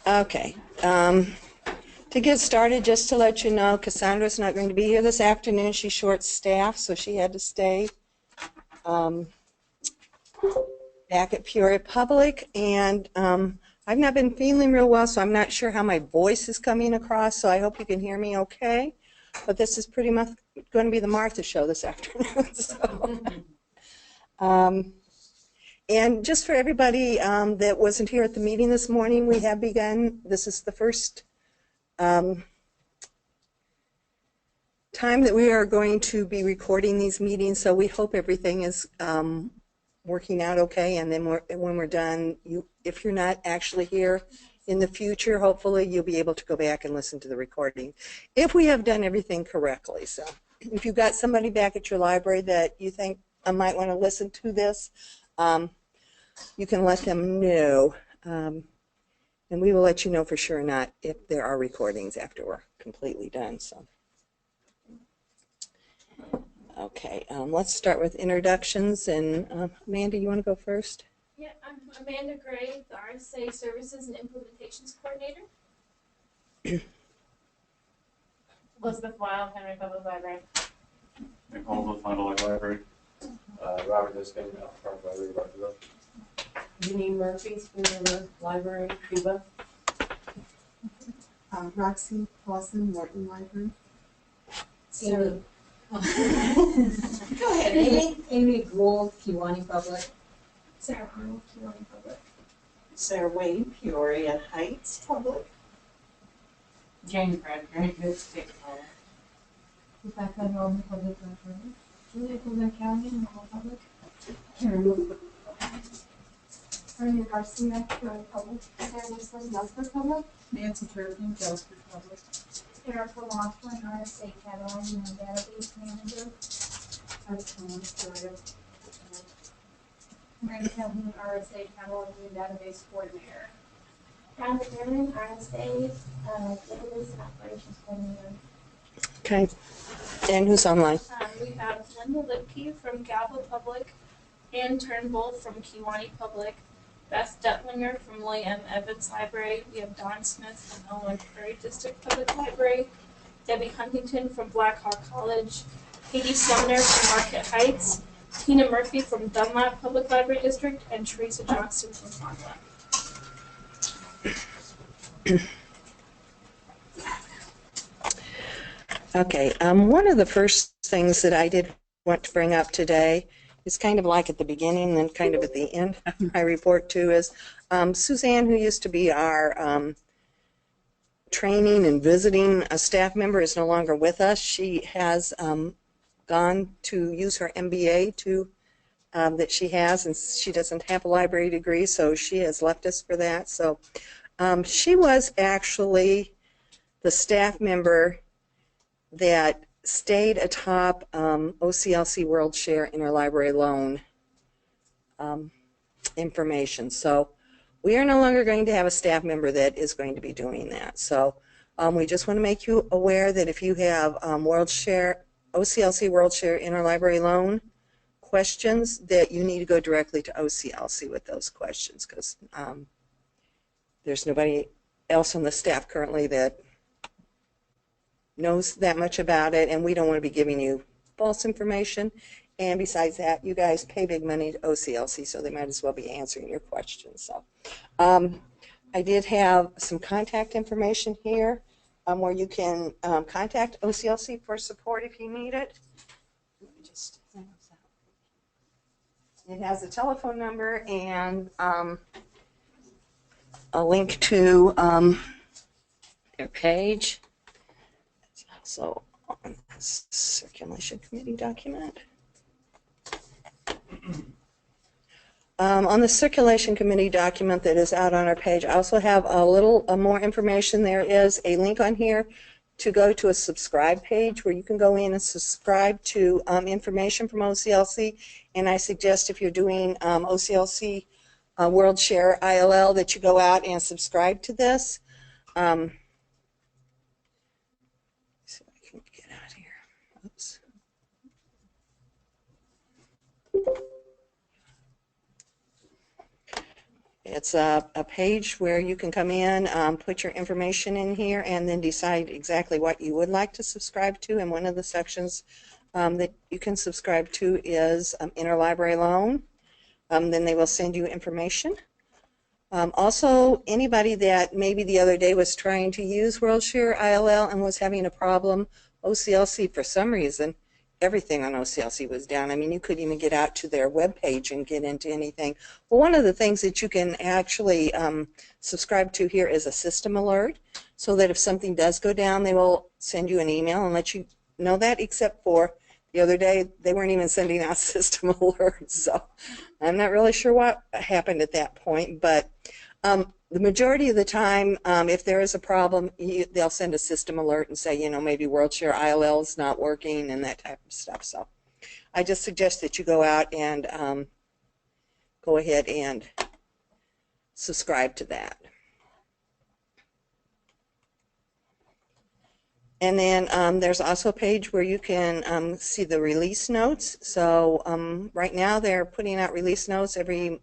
Okay. To get started, just to let you know, Cassandra's not going to be here this afternoon. She's short-staffed, so she had to stay back at Peoria Public. And I've not been feeling real well, so I'm not sure how my voice is coming across, so I hope you can hear me okay. But this is pretty much going to be the Martha show this afternoon. So. And just for everybody that wasn't here at the meeting this morning, we have begun, this is the first time that we are going to be recording these meetings, so we hope everything is working out okay. And then when we're done, if you're not actually here in the future, hopefully you'll be able to go back and listen to the recording if we have done everything correctly. So if you've got somebody back at your library that you think might want to listen to this, you can let them know, and we will let you know for sure or not if there are recordings after we're completely done. So, okay, let's start with introductions. And Amanda, you want to go first? Yeah, I'm Amanda Gray, the RSA Services and Implementations Coordinator. Elizabeth Weil, Henry Public Library. Nicole, the Final Library. Robert Diskin, Park Library, Barkerville. Janine Murphy, Spooner Library, Cuba. Roxy Paulson, Morton Library. Amy. Go ahead, Amy. Amy Gould, Kiwani Public. Sarah Arnold, Keeling Public. Sarah Wayne, Peoria Heights Public. Jane Bradbury, Good State Hall. Rebecca Norman, Public Library. Julia Golden County, Nicole Public. Ernie Garcia, Peoria Public. Sarah Nicholas, Nelson Public. Nancy Turpin, Delaware Public. Erica Laughlin, RSA Cataloging and Database Manager. Mary Calhoun, RSA Cataloging and Database Coordinator. Hannah Aaron, RSA Database and Operations Coordinator. Okay. And who's online? We have Linda Lipke from Galva Public, Ann Turnbull from Kiwani Public, Beth Dutlinger from William Evans Library. We have Don Smith from Illinois Prairie District Public Library, Debbie Huntington from Black Hawk College, Katie Sumner from Market Heights, Tina Murphy from Dunlap Public Library District, and Teresa Johnston from Conlap. Okay, one of the first things that I did want to bring up today is kind of like at the beginning and then kind of at the end of my report too is Suzanne, who used to be our training and visiting a staff member, is no longer with us. She has gone to use her MBA that she has, and she doesn't have a library degree, so she has left us for that. So she was actually the staff member that stayed atop OCLC World Share Interlibrary Loan information. So we are no longer going to have a staff member that is going to be doing that. So we just want to make you aware that if you have OCLC World Share Interlibrary Loan questions, that you need to go directly to OCLC with those questions, because there's nobody else on the staff currently that knows that much about it, and we don't want to be giving you false information. And besides that, you guys pay big money to OCLC, so they might as well be answering your questions. So I did have some contact information here where you can contact OCLC for support if you need it. Let me just, it has a telephone number and a link to their page. So on this circulation committee document. On the circulation committee document that is out on our page, I also have a little more information. There is a link on here to go to a subscribe page where you can go in and subscribe to information from OCLC. And I suggest if you're doing OCLC World Share ILL that you go out and subscribe to this. See if I can get out here. Oops. It's a page where you can come in, put your information in here, and then decide exactly what you would like to subscribe to. And one of the sections that you can subscribe to is Interlibrary Loan. Then they will send you information. Also, anybody that maybe the other day was trying to use WorldShare ILL and was having a problem, OCLC, for some reason, everything on OCLC was down. I mean, you couldn't even get out to their webpage and get into anything. Well, one of the things that you can actually subscribe to here is a system alert, so that if something does go down, they will send you an email and let you know that, except for the other day, they weren't even sending out system alerts, so I'm not really sure what happened at that point, but the majority of the time, if there is a problem, they'll send a system alert and say, you know, maybe WorldShare ILL is not working and that type of stuff. So I just suggest that you go out and go ahead and subscribe to that. And then there's also a page where you can see the release notes. So right now they're putting out release notes every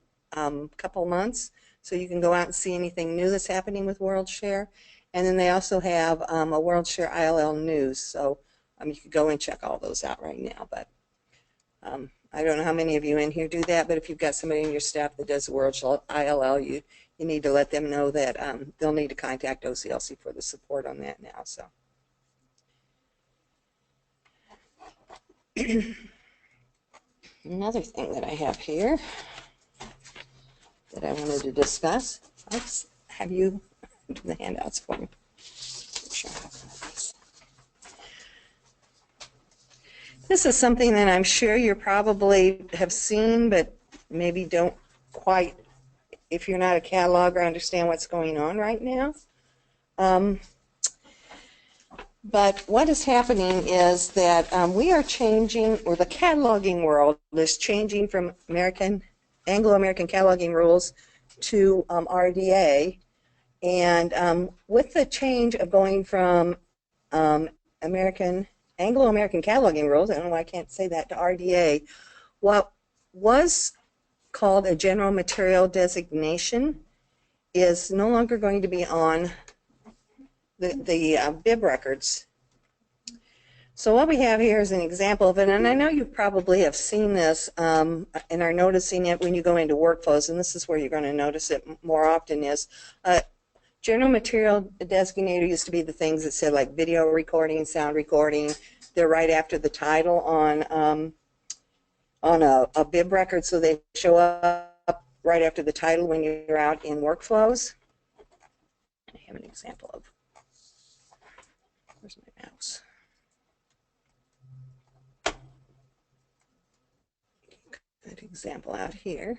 couple months, so you can go out and see anything new that's happening with WorldShare. And then they also have a WorldShare ILL news, so you can go and check all those out right now. But I don't know how many of you in here do that, but if you've got somebody in your staff that does WorldShare ILL, you need to let them know that they'll need to contact OCLC for the support on that now. So. Another thing that I have here that I wanted to discuss. Let's have you do the handouts for me. Sure. This is something that I'm sure you probably have seen, but maybe don't quite, if you're not a cataloger, understand what's going on right now. But what is happening is that we are changing, or the cataloging world is changing from Anglo-American cataloging rules to RDA. And with the change of going from Anglo-American cataloging rules, I don't know why I can't say that, to RDA, what was called a general material designation is no longer going to be on the bib records. So what we have here is an example of it, and I know you probably have seen this and are noticing it when you go into workflows, and this is where you're going to notice it more often, is general material designator used to be the things that said like video recording, sound recording. They're right after the title on a bib record, so they show up right after the title when you're out in workflows. I have an example of. Where's my mouse? Good example out here.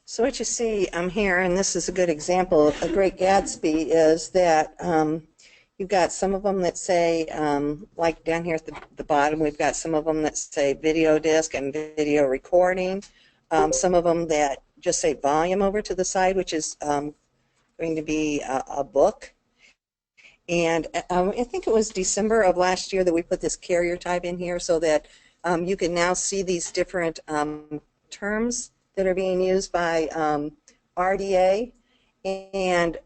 So what you see here, and this is a good example of a Great Gatsby, is that you've got some of them that say, like down here at the bottom, we've got some of them that say video disc and video recording. Some of them that just say volume over to the side, which is going to be a book. And I think it was December of last year that we put this carrier type in here so that you can now see these different terms that are being used by RDA, and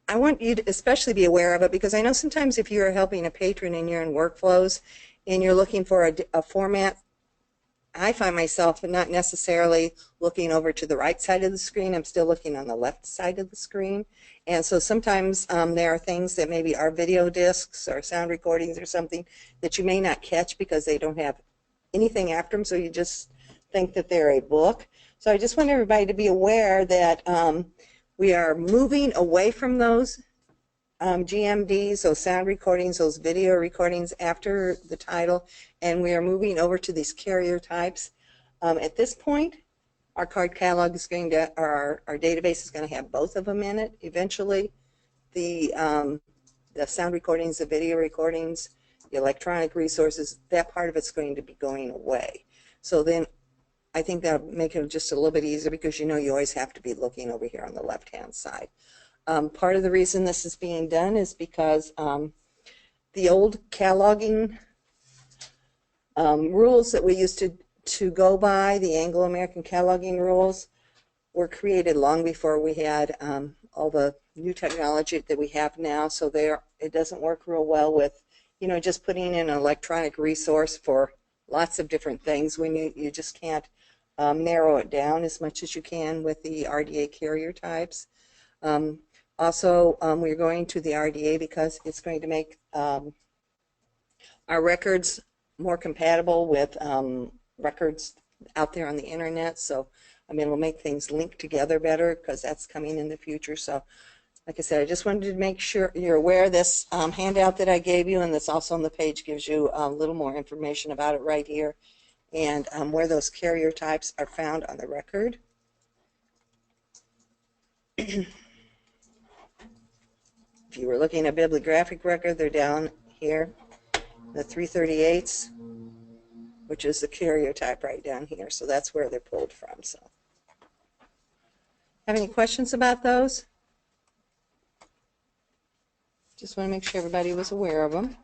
I want you to especially be aware of it, because I know sometimes if you're helping a patron and you're in workflows and you're looking for a format, I find myself not necessarily looking over to the right side of the screen. I'm still looking on the left side of the screen, and so sometimes there are things that maybe are video discs or sound recordings or something that you may not catch because they don't have anything after them, so you just think that they're a book. So I just want everybody to be aware that we are moving away from those GMDs, those sound recordings, those video recordings after the title, and we are moving over to these carrier types. At this point, Our card catalog is going to, our database is going to have both of them in it eventually. The sound recordings, the video recordings, the electronic resources, that part of it's going to be going away. So then I think that'll make it just a little bit easier because you always have to be looking over here on the left-hand side. Part of the reason this is being done is because the old cataloging rules that we used to go by, the Anglo-American cataloging rules, were created long before we had all the new technology that we have now. So it doesn't work real well with, just putting in an electronic resource for lots of different things when you just can't narrow it down as much as you can with the RDA carrier types. Also, we're going to the RDA because it's going to make our records more compatible with records out there on the internet. So, it'll make things link together better because that's coming in the future. So, like I said, I just wanted to make sure you're aware of this handout that I gave you, and that's also on the page, gives you a little more information about it right here, and where those carrier types are found on the record. If you were looking at a bibliographic record, they're down here, the 338s, which is the carrier type right down here. So that's where they're pulled from. So, have any questions about those? Just want to make sure everybody was aware of them.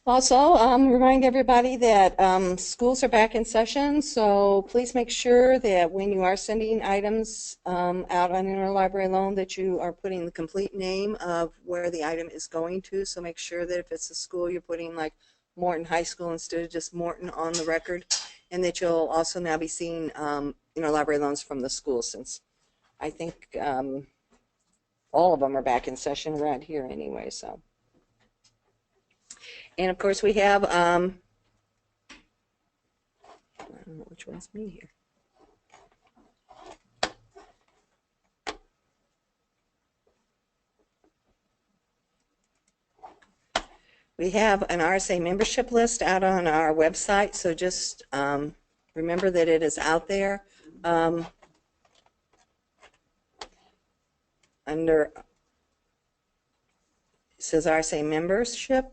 Also, remind everybody that schools are back in session, so please make sure that when you are sending items out on interlibrary loan that you are putting the complete name of where the item is going to. So make sure that if it's a school, you're putting like Morton High School instead of just Morton on the record, and that you'll also now be seeing interlibrary loans from the school, since I think all of them are back in session around here anyway. So. And of course we have, I don't know which one's me here. We have an RSA membership list out on our website, so just remember that it is out there. Under, it says RSA membership.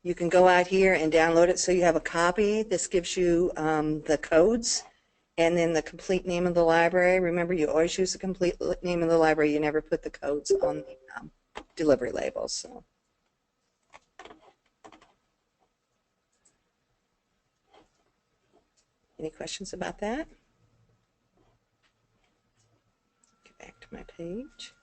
You can go out here and download it so you have a copy. This gives you the codes and then the complete name of the library. Remember, you always use the complete name of the library. You never put the codes on the delivery labels. So. Any questions about that? Get back to my page.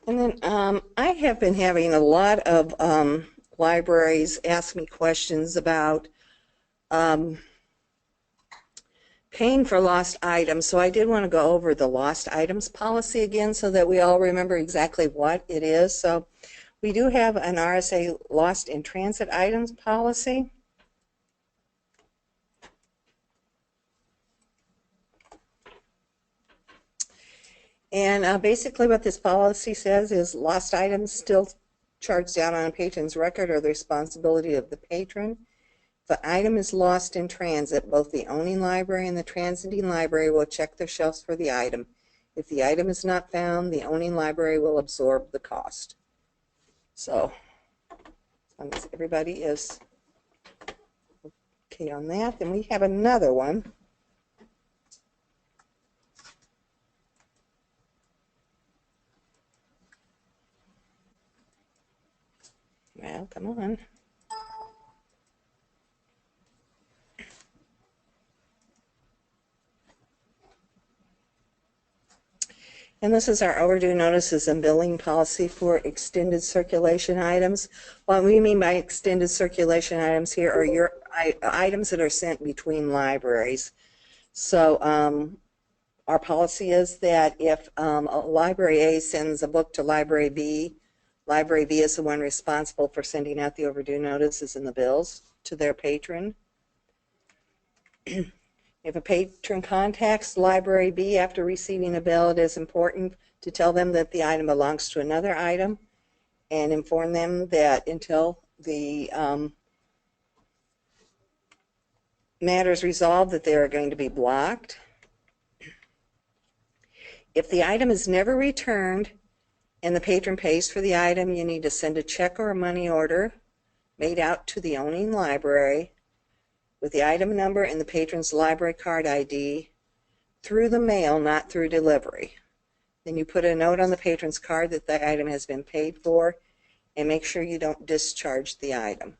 And then I have been having a lot of libraries ask me questions about paying for lost items. So I did want to go over the lost items policy again so that we all remember exactly what it is. So we do have an RSA lost in transit items policy. And basically what this policy says is lost items still charged down on a patron's record are the responsibility of the patron. If the item is lost in transit, both the owning library and the transiting library will check their shelves for the item. If the item is not found, the owning library will absorb the cost. So, as long as everybody is okay on that, then we have another one. Well, come on. And this is our overdue notices and billing policy for extended circulation items. What we mean by extended circulation items here are your items that are sent between libraries. So our policy is that if Library A sends a book to Library B is the one responsible for sending out the overdue notices and the bills to their patron. If a patron contacts Library B after receiving a bill, it is important to tell them that the item belongs to another item and inform them that until the matter is resolved, that they are going to be blocked. If the item is never returned and the patron pays for the item, you need to send a check or a money order made out to the owning library with the item number and the patron's library card ID through the mail, not through delivery. Then you put a note on the patron's card that the item has been paid for, and make sure you don't discharge the item.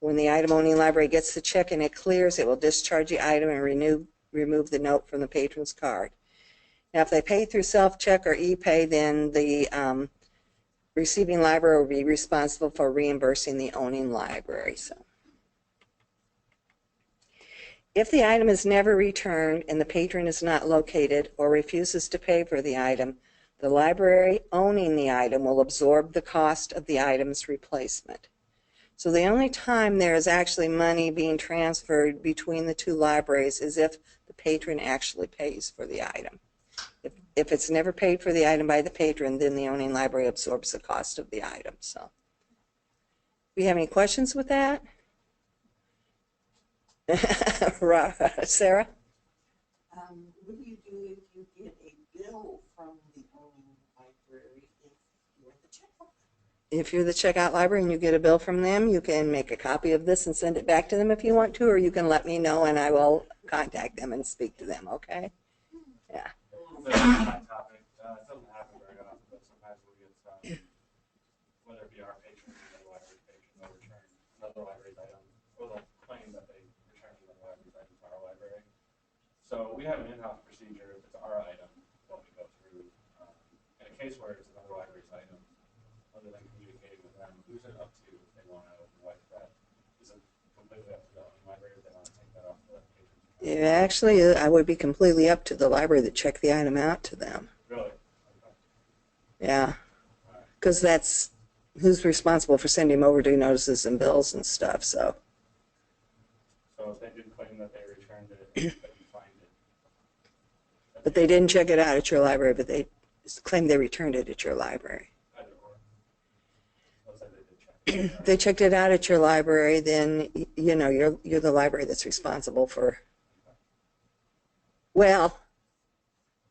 When the item owning library gets the check and it clears, it will discharge the item and remove the note from the patron's card. Now, if they pay through self-check or e-pay, then the receiving library will be responsible for reimbursing the owning library. So, if the item is never returned and the patron is not located or refuses to pay for the item, the library owning the item will absorb the cost of the item's replacement. So the only time there is actually money being transferred between the two libraries is if the patron actually pays for the item. If it's never paid for the item by the patron, then the owning library absorbs the cost of the item. So, do you have any questions with that? Sarah? What do you do if you get a bill from the owning library if you're the checkout? If you're the checkout library and you get a bill from them, you can make a copy of this and send it back to them if you want to, or you can let me know and I will contact them and speak to them, okay? Yeah. A little bit on that topic, it doesn't happen very often, but sometimes we'll get some, whether it be our patron or another library's patron, they'll return another library's item, or they'll claim that they returned another library's item to our library. So we have an in-house procedure. If it's our item, what we go through, in a case where it's another library's item, other than communicating with them, who's it up to if they want to wipe that? Is it completely up to the owning library if they want to take that off the patron? Yeah, actually, I would be completely up to the library that checked the item out to them. Really? Okay. Yeah, because that's who's responsible for sending overdue notices and bills and stuff. So So if they did claim that they returned it, but you find it. but they didn't check it out at your library, but they claimed they returned it at your library. Either or. Let's say they did check it. They checked it out at your library, then you know you're the library that's responsible for. Well,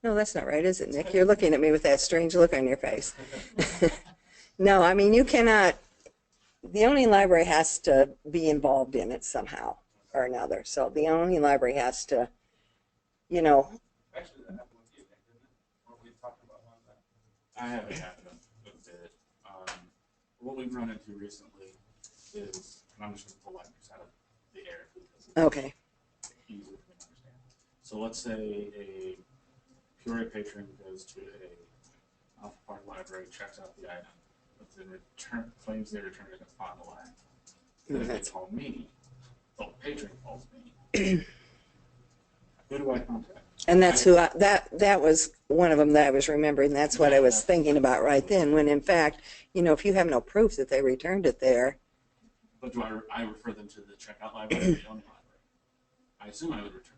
no, that's not right, is it, Nick? You're looking at me with that strange look on your face. No, I mean, you cannot, the owning library has to be involved in it somehow or another. So the owning library has to, you know. Actually, that happened with you, Nick, didn't it? What we talked about one time. I haven't happened with it. What we've run into recently is, and I'm just going to pull libraries out of the air because it's Okay. easier for me to understand. So let's say a Peoria patron goes to a Alpha Park library, checks out the item, but then claims they returned it upon the line. Then if they call me, the patron calls me. Who do I contact? And that's who that was one of them that I was remembering. That's what I was thinking about right then, when in fact, you know, if you have no proof that they returned it there. But do I refer them to the checkout library or the owning library? I assume I would return.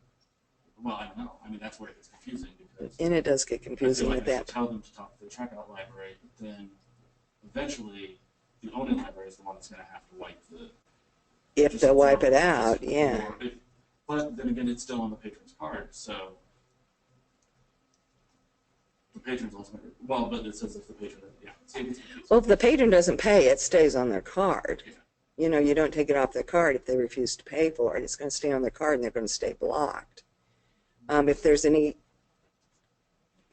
Well, I don't know. I mean, that's where it gets confusing because. And it does get confusing with I feel like that. I should tell them to talk to the checkout library, but then eventually the owning library is the one that's going to have to wipe the. If they'll wipe it out, yeah. But then again, it's still on the patron's card, so the patron's ultimately, well, but it says if the patron, yeah. See, it gets confusing. Well, if the patron doesn't pay, it stays on their card. Yeah. You know, you don't take it off their card if they refuse to pay for it. It's going to stay on their card and they're going to stay blocked. If there's any,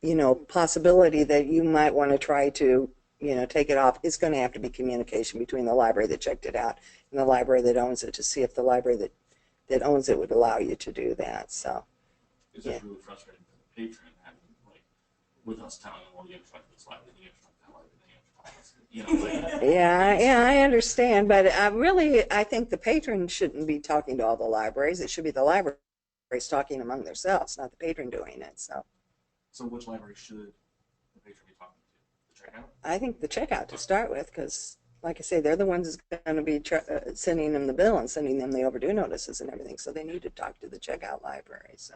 you know, possibility that you might want to try to, you know, take it off, it's going to have to be communication between the library that checked it out and the library that owns it to see if the library that owns it would allow you to do that. So, It's just really frustrating for the patron having, like, with us telling them, well, you have to check this library, you have to check that library, you have to check this, you know, like. yeah, I understand, but really, I think the patron shouldn't be talking to all the libraries. It should be the libraries talking among themselves, not the patron doing it. So which library should the patron be talking to? The checkout? I think the checkout to start with, because like I say, they're the ones that's going to be sending them the bill and sending them the overdue notices and everything. So they need to talk to the checkout library. So,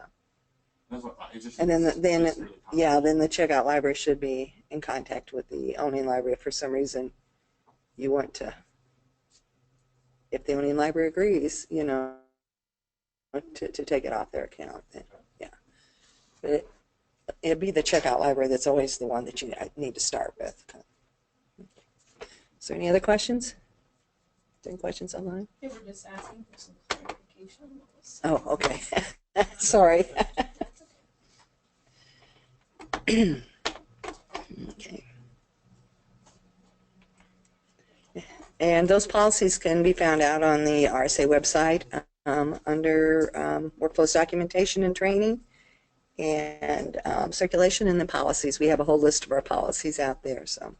That's what, it just. and then it's really yeah, complicated. then the checkout library should be in contact with the owning library if for some reason you want to. If the owning library agrees, you know, to take it off their account, then yeah. But it'd be the checkout library that's always the one that you need to start with. Is there any other questions? Any questions online? They were just asking for some clarification on what was. Oh, okay. Sorry. Okay. And those policies can be found out on the RSA website under workflows documentation and training and circulation and the policies. We have a whole list of our policies out there. So.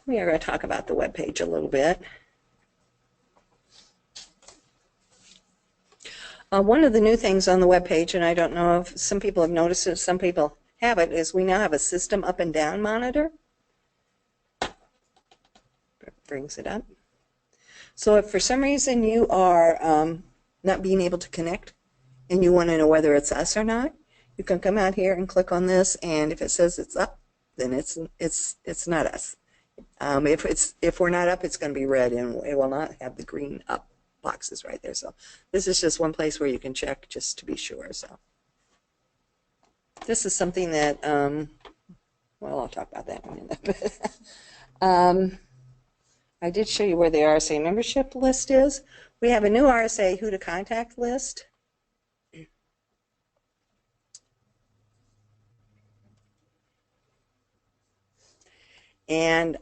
We are going to talk about the web page a little bit. One of the new things on the web page, and I don't know if some people have noticed it, some people haven't, is we now have a system up and down monitor. Brings it up. So if for some reason you are not being able to connect and you want to know whether it's us or not, you can come out here and click on this, and if it says it's up, then it's not us. If we're not up, it's going to be red, and it will not have the green up boxes right there. So this is just one place where you can check just to be sure. So this is something that, well, I'll talk about that in a minute. I did show you where the RSA membership list is. We have a new RSA who to contact list. And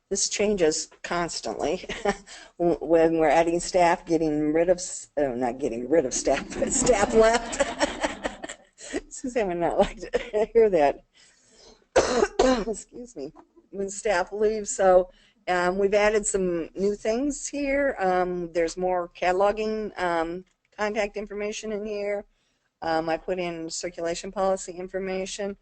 this changes constantly when we're adding staff, getting rid of, not getting rid of staff, but staff left. Suzanne would not like to hear that. Excuse me. When staff leaves. So we've added some new things here. There's more cataloging contact information in here. I put in circulation policy information.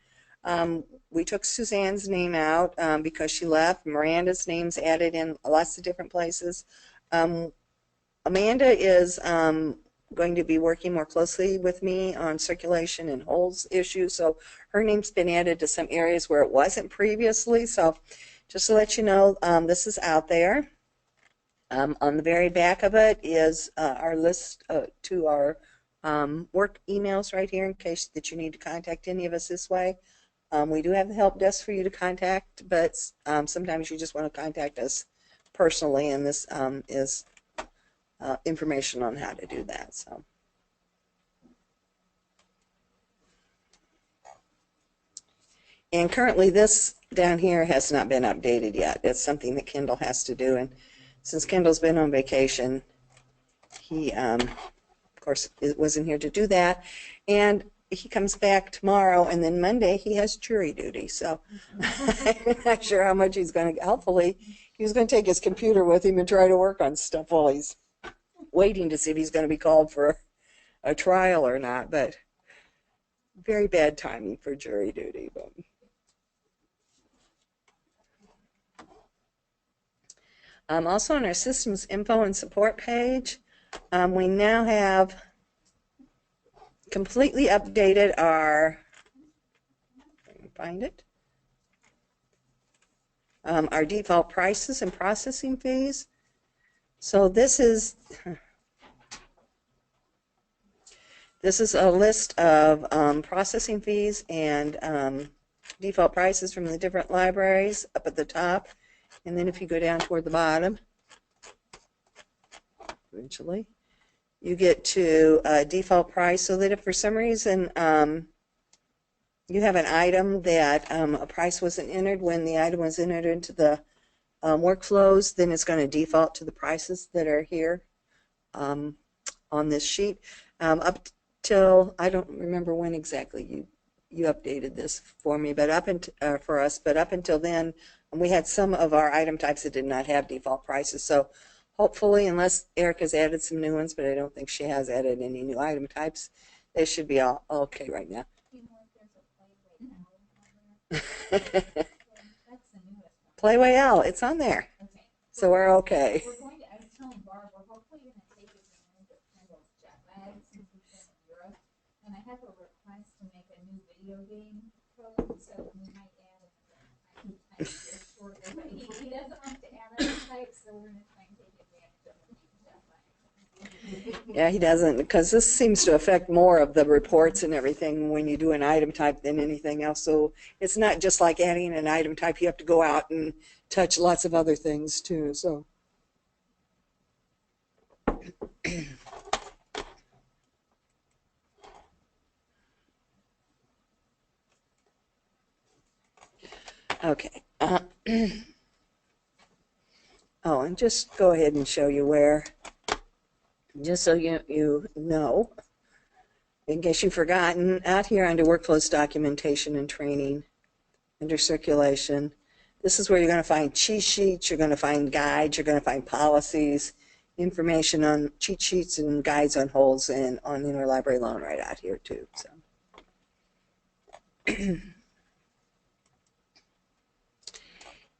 We took Suzanne's name out because she left. Miranda's name's added in lots of different places. Amanda is going to be working more closely with me on circulation and holds issues, so her name's been added to some areas where it wasn't previously. So just to let you know, this is out there. On the very back of it is our list to our work emails right here in case that you need to contact any of us this way. We do have the help desk for you to contact, but sometimes you just want to contact us personally, and this is information on how to do that. So, and currently this down here has not been updated yet. It's something that Kendall has to do, and since Kendall's been on vacation, he of course wasn't here to do that, and he comes back tomorrow, and then Monday he has jury duty. So I'm not sure how much he's going to. Hopefully, he's going to take his computer with him and try to work on stuff while he's waiting to see if he's going to be called for a trial or not. But very bad timing for jury duty. But also on our systems info and support page, we now have completely updated our, find it, our default prices and processing fees. So this is a list of processing fees and default prices from the different libraries up at the top, and then if you go down toward the bottom, eventually you get to default price, so that if for some reason you have an item that a price wasn't entered when the item was entered into the workflows, then it's going to default to the prices that are here on this sheet. Up till, I don't remember when exactly you updated this for me, but for us, but up until then, we had some of our item types that did not have default prices. So hopefully, unless Erica's added some new ones, but I don't think she has added any new item types, they should be all okay right now. That's the newest one. Playway L, it's on there, Okay. so we're okay. We're going to, I was telling Barb, we're hopefully going to take advantage of Kendall's jet lag since we've been in Europe. And I have a request to make a new video game code, so we might add an item type here shortly. But he doesn't like to add item types, so we're going to try and take advantage of the jet lag. Yeah, he doesn't, because this seems to affect more of the reports and everything when you do an item type than anything else. So it's not just like adding an item type. You have to go out and touch lots of other things too. So. Okay. Oh, and just go ahead and show you where, just so you know, in case you've forgotten, out here under Workflows Documentation and Training, under Circulation, this is where you're going to find cheat sheets, you're going to find guides, you're going to find policies, information on cheat sheets and guides on holds and on interlibrary loan right out here too. So.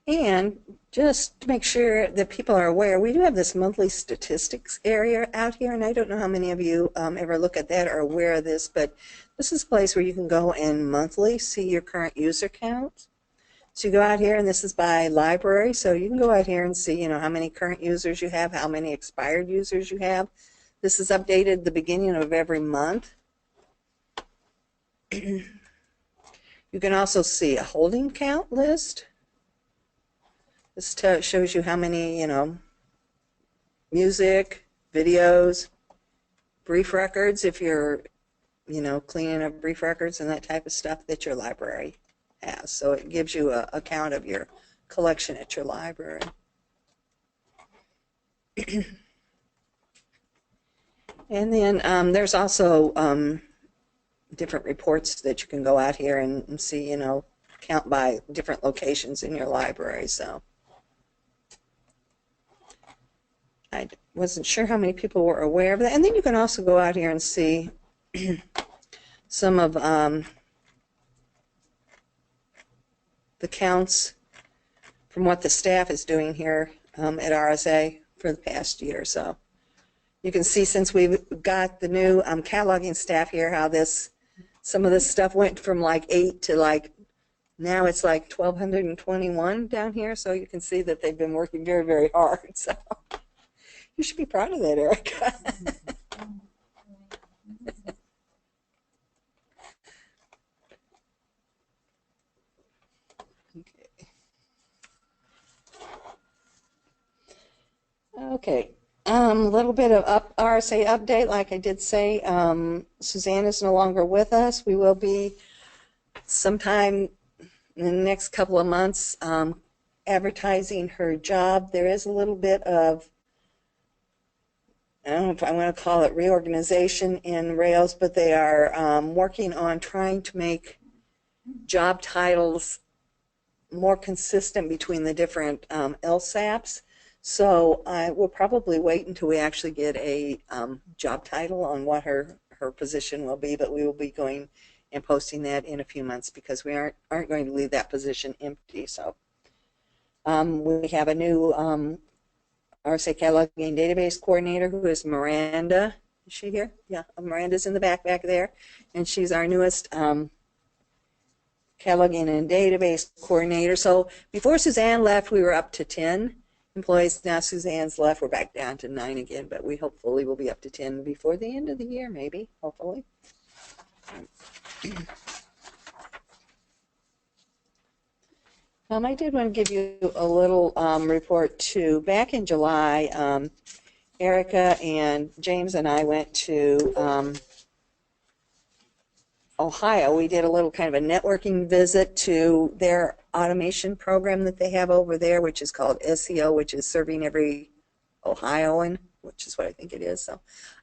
And just to make sure that people are aware, we do have this monthly statistics area out here, and I don't know how many of you ever look at that or are aware of this, but this is a place where you can go and monthly see your current user count. So you go out here, and this is by library, so you can go out here and see, you know, how many current users you have, how many expired users you have. This is updated the beginning of every month. You can also see a holding count list. This shows you how many, you know, music, videos, brief records, if you're, you know, cleaning up brief records and that type of stuff that your library has. So it gives you a count of your collection at your library. And then there's also different reports that you can go out here and see, you know, count by different locations in your library. So. I wasn't sure how many people were aware of that. And then you can also go out here and see some of the counts from what the staff is doing here at RSA for the past year. So you can see, since we've got the new cataloging staff here, how some of this stuff went from like 8 to like, now it's like 1,221 down here. So you can see that they've been working very, very hard. So. You should be proud of that, Erica. Okay. A little bit of RSA update. Like I did say, Suzanne is no longer with us. We will be sometime in the next couple of months advertising her job. There is a little bit of, I don't know if I want to call it reorganization in Rails, but they are working on trying to make job titles more consistent between the different LSAPs. So I will probably wait until we actually get a job title on what her position will be, but we will be going and posting that in a few months because we aren't going to leave that position empty. So we have a new RSA Cataloging Database Coordinator, who is Miranda. Is she here? Yeah, Miranda's in the back there. And she's our newest Cataloging and Database Coordinator. So before Suzanne left, we were up to 10 employees. Now Suzanne's left, we're back down to 9 again, but we hopefully will be up to 10 before the end of the year, maybe, hopefully. I did want to give you a little report too. Back in July, Erica and James and I went to Ohio. We did a little kind of a networking visit to their automation program that they have over there, which is called SEO, which is Serving Every Ohioan, which is what I think it is. So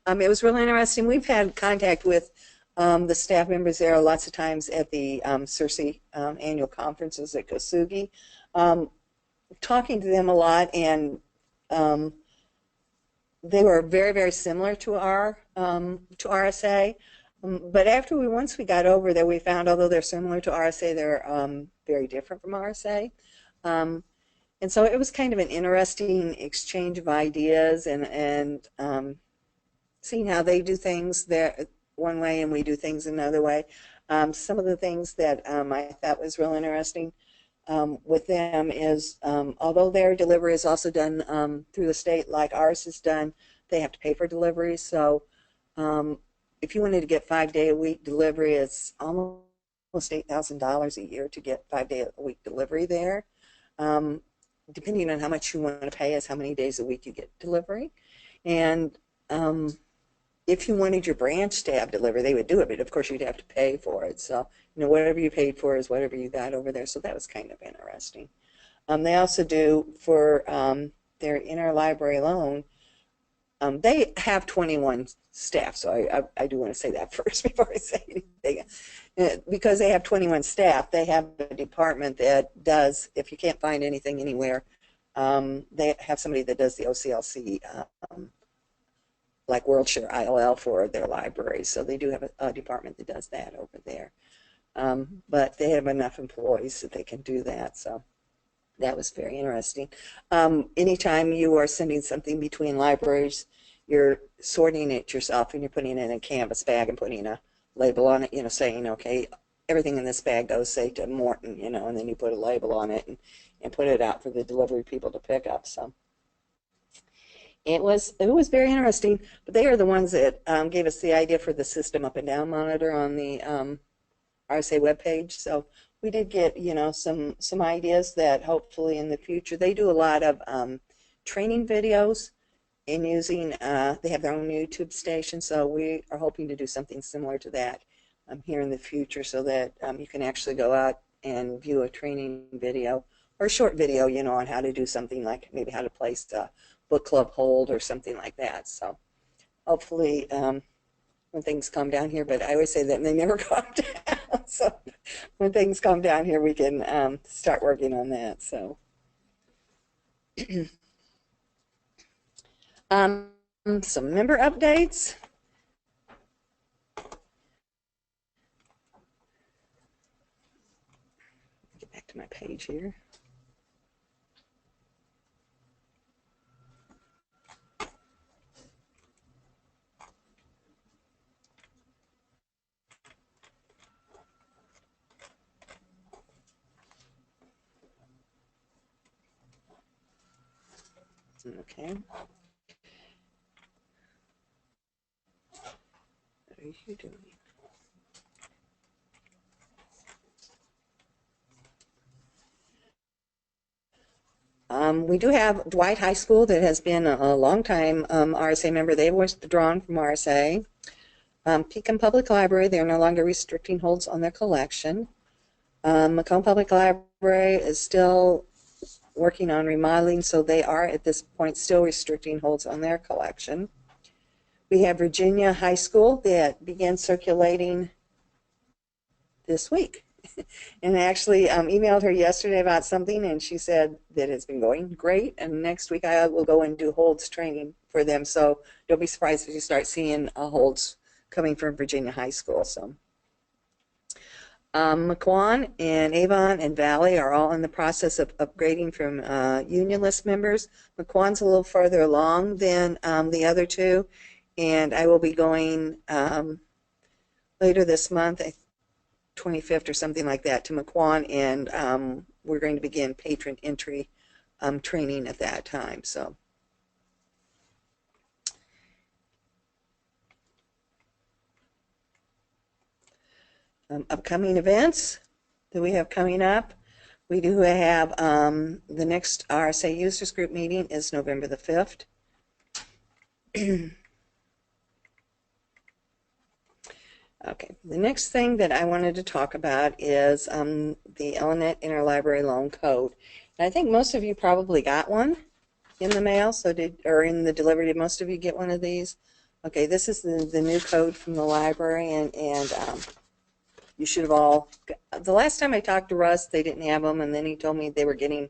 it was really interesting. We've had contact with the staff members there lots of times at the CIRSE annual conferences at Kosugi, talking to them a lot, and they were very, very similar to to RSA. But once we got over there, we found although they're similar to RSA, they're very different from RSA. And so it was kind of an interesting exchange of ideas and seeing how they do things there one way and we do things another way. Some of the things that I thought was real interesting with them is although their delivery is also done through the state like ours is done, they have to pay for delivery. So if you wanted to get 5-day-a-week delivery, it's almost $8,000 a year to get 5-day-a-week delivery there. Depending on how much you want to pay is how many days a week you get delivery. And if you wanted your branch to have delivery, they would do it, but of course you'd have to pay for it. So, whatever you paid for is whatever you got over there. So that was kind of interesting. They also do for their interlibrary loan, they have 21 staff. So I do want to say that first before I say anything. Because they have 21 staff, they have a department that does, if you can't find anything anywhere, they have somebody that does the OCLC, like WorldShare ILL for their libraries. So they do have a department that does that over there. But they have enough employees that they can do that. So that was very interesting. Anytime you are sending something between libraries, you're sorting it yourself and you're putting it in a canvas bag and putting a label on it, saying, okay, everything in this bag goes, say, to Morton, and then you put a label on it and put it out for the delivery people to pick up. So it was very interesting, but they are the ones that gave us the idea for the system up and down monitor on the RSA webpage. So we did get, some ideas that hopefully in the future, they do a lot of training videos in using, they have their own YouTube station, so we are hoping to do something similar to that here in the future so that you can actually go out and view a training video or a short video, on how to do something like maybe how to place a book club hold or something like that. So hopefully when things calm down here, but I always say that and they never calm down. So when things calm down here, we can start working on that. So some member updates. Get back to my page here. Okay. What are you doing? We do have Dwight High School that has been a long time RSA member. They were withdrawn from RSA. Pekin Public Library, they're no longer restricting holds on their collection. Macomb Public Library is still working on remodeling, so they are at this point still restricting holds on their collection. We have Virginia High School that began circulating this week. And I actually emailed her yesterday about something, and she said that it's been going great, and next week I will go and do holds training for them. So don't be surprised if you start seeing holds coming from Virginia High School. So McQuan and Avon and Valley are all in the process of upgrading from union list members. McQuan's a little further along than the other two, and I will be going later this month, 25th or something like that, to McQuan, and we're going to begin patron entry training at that time. So upcoming events that we have coming up. We do have the next RSA users group meeting is November the 5th. Okay, the next thing that I wanted to talk about is the Ellinet Interlibrary Loan Code. And I think most of you probably got one in the mail, or in the delivery. Did most of you get one of these? Okay, this is the new code from the library, and you should have all, the last time I talked to Russ, they didn't have them, and then he told me they were getting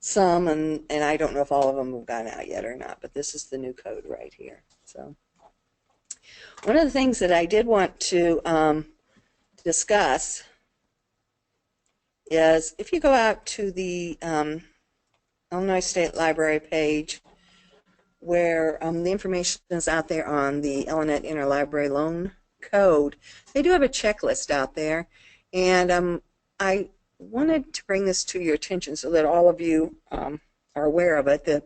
some, and I don't know if all of them have gone out yet or not, but this is the new code right here. So one of the things that I did want to discuss is if you go out to the Illinois State Library page where the information is out there on the Illinois Interlibrary Loan Code, they do have a checklist out there, and I wanted to bring this to your attention so that all of you are aware of it, that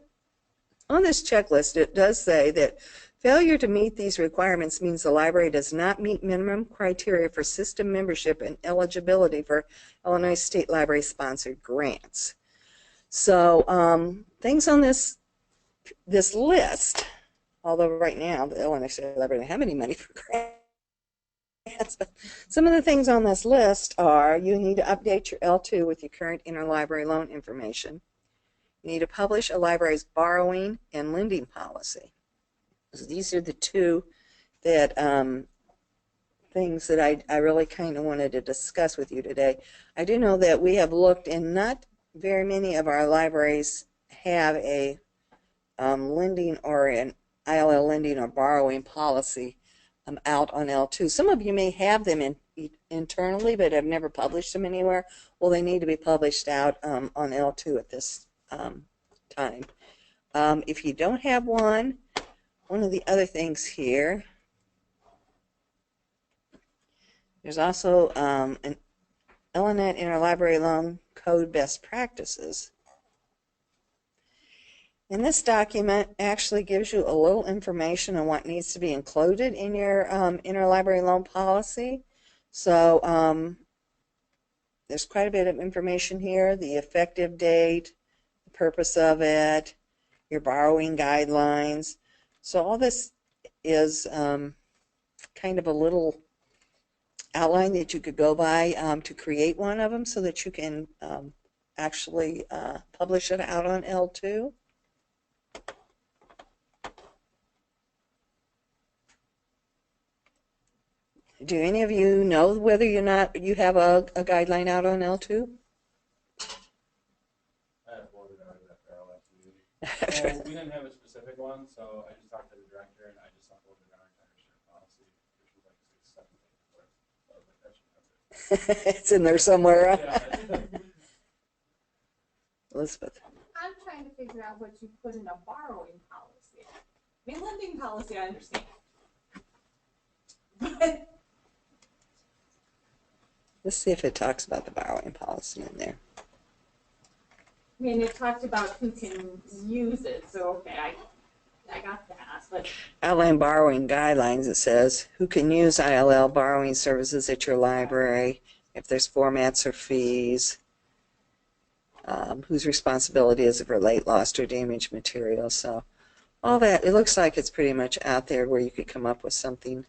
on this checklist it does say that failure to meet these requirements means the library does not meet minimum criteria for system membership and eligibility for Illinois State Library sponsored grants. So things on this list, although right now the Illinois State Library doesn't have any money for grants, but some of the things on this list are: you need to update your L2 with your current interlibrary loan information. You need to publish a library's borrowing and lending policy. So these are the two that things that I really kind of wanted to discuss with you today. I do know that we have looked, and not very many of our libraries have a lending or an ILL lending or borrowing policy out on L2. Some of you may have them internally but have never published them anywhere. Well, they need to be published out on L2 at this time. If you don't have one of the other things here, there's also an Illinois Interlibrary Loan Code Best Practices. And this document actually gives you a little information on what needs to be included in your interlibrary loan policy. So there's quite a bit of information here: the effective date, the purpose of it, your borrowing guidelines. So all this is kind of a little outline that you could go by to create one of them so that you can actually publish it out on L2. Do any of you know whether you have a guideline out on L2? I have one that I left Braille after you. We didn't have a specific one, so I just talked to the director and I just uploaded our entire shared policy, which was like 6, 7 pages worth. So I was like, that should have it. It's in there somewhere. Yeah. Elizabeth. I'm trying to figure out what you put in a borrowing policy. I mean, lending policy, I understand. But Let's see if it talks about the borrowing policy in there. I mean, it talked about who can use it, so okay, I got that, but Outline borrowing guidelines, it says who can use ILL borrowing services at your library, if there's formats or fees, whose responsibility is it for late, lost, or damaged material. So all that, it looks like it's pretty much out there where you could come up with something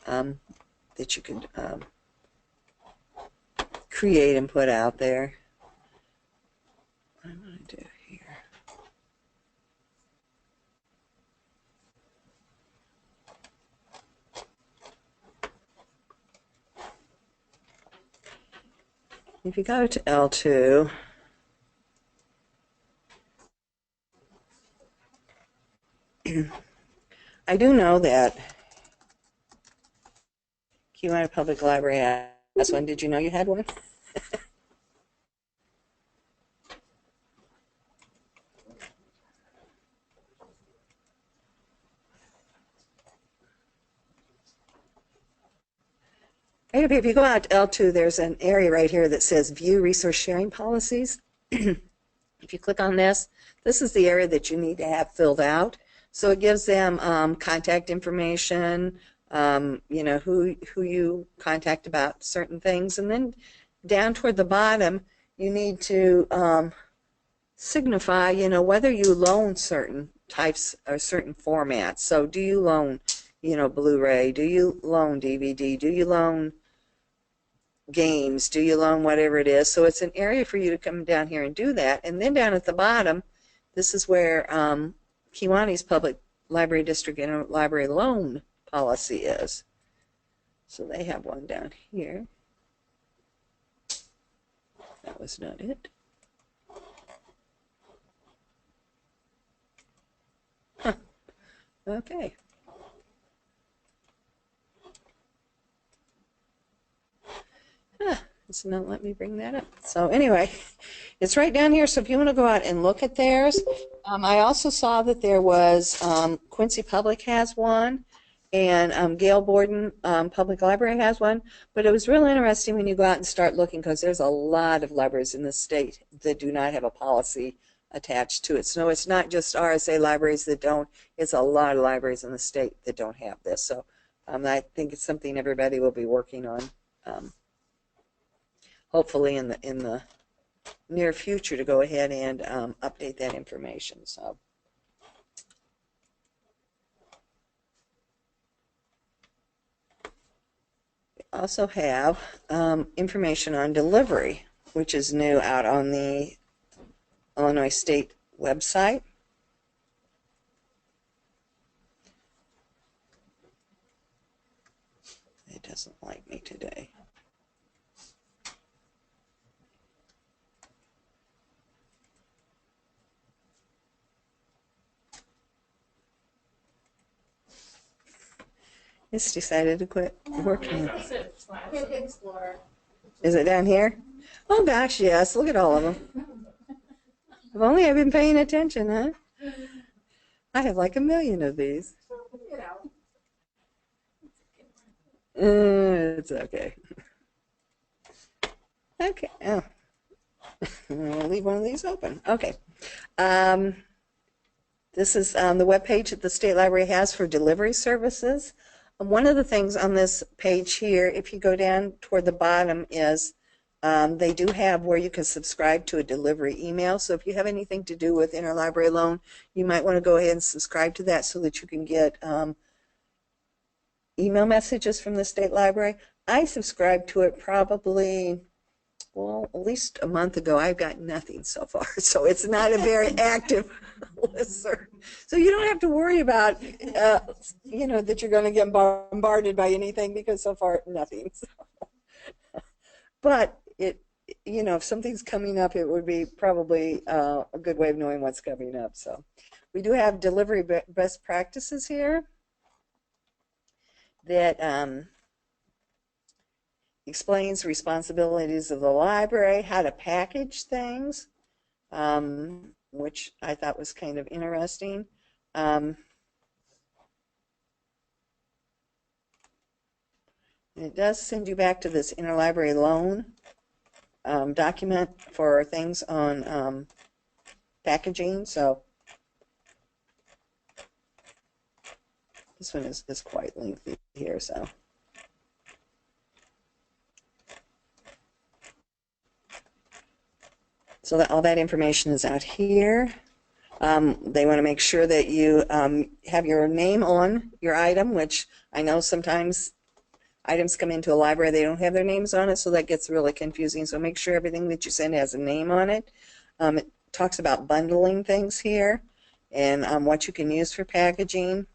that you could create and put out there. What I'm going to do here. If you go to L2, I do know that Kiwanis Public Library has one. Did you know you had one? If you go out to L2, there's an area right here that says View Resource Sharing Policies. If you click on this, this is the area that you need to have filled out. So it gives them contact information, you know, who you contact about certain things. And then down toward the bottom, you need to signify, you know, whether you loan certain types or certain formats. So do you loan, you know, Blu-ray? Do you loan DVD? Do you loan games? Do you loan whatever it is? So it's an area for you to come down here and do that. And then down at the bottom, this is where Kiwanis Public Library District Interlibrary Loan Policy is. So they have one down here. That was not it. Okay. It's not let me bring that up. So anyway, it's right down here. So if you want to go out and look at theirs, I also saw that there was Quincy Public has one, and Gale Borden Public Library has one. But it was real interesting when you go out and start looking, because there's a lot of libraries in the state that do not have a policy attached to it. So it's not just RSA libraries that don't. It's a lot of libraries in the state that don't have this. So I think it's something everybody will be working on. Hopefully in the near future, to go ahead and update that information. So we also have information on delivery, which is new out on the Illinois State website. It doesn't like me today. It's decided to quit working. Hit Explorer. Is it down here? Oh gosh, yes. Look at all of them. If only I've been paying attention, huh? I have like 1 million of these. You know. It's okay. Okay. Oh. I'll leave one of these open. Okay. This is the web page that the State Library has for delivery services. One of the things on this page here, if you go down toward the bottom, is they do have where you can subscribe to a delivery email. So if you have anything to do with interlibrary loan, you might want to go ahead and subscribe to that so that you can get email messages from the State Library. I subscribed to it probably, well, at least a month ago. I've got nothing so far, so it's not a very active listserv. So you don't have to worry about, you know, that you're going to get bombarded by anything, because so far nothing. So. But it, you know, if something's coming up, it would be probably a good way of knowing what's coming up. So we do have delivery best practices here that explains responsibilities of the library, how to package things, which I thought was kind of interesting. It does send you back to this interlibrary loan document for things on packaging. So this one is quite lengthy here. So that all that information is out here. They want to make sure that you have your name on your item, which I know sometimes items come into a library, they don't have their names on it, so that gets really confusing. So make sure everything that you send has a name on it. It talks about bundling things here and what you can use for packaging,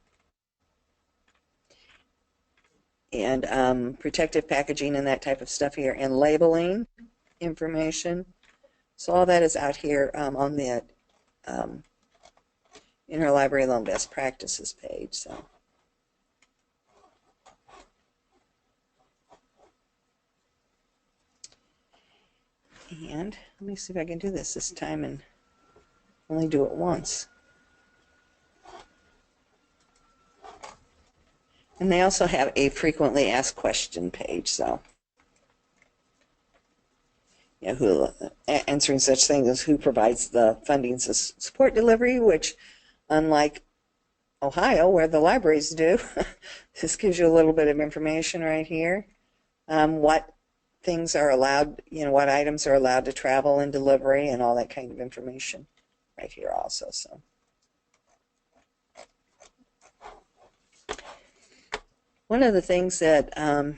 and protective packaging and that type of stuff here, and labeling information. So all that is out here on the Interlibrary Loan Best Practices page. So. And let me see if I can do this time and only do it once. And they also have a frequently asked question page. So, yeah, answering such things as who provides the funding to support delivery, which, unlike Ohio, where the libraries do, this gives you a little bit of information right here. What things are allowed, you know, what items are allowed to travel in delivery, and all that kind of information right here also. So. One of the things that don't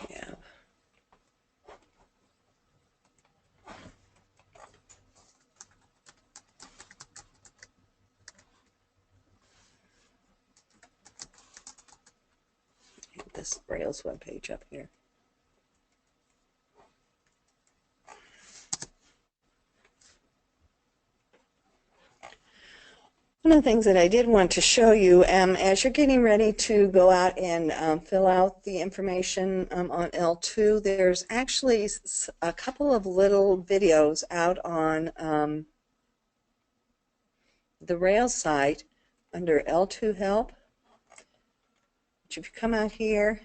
have. This Braille's webpage up here. One of the things that I did want to show you, as you're getting ready to go out and fill out the information on L2, there's actually a couple of little videos out on the Rails site under L2 Help. If you come out here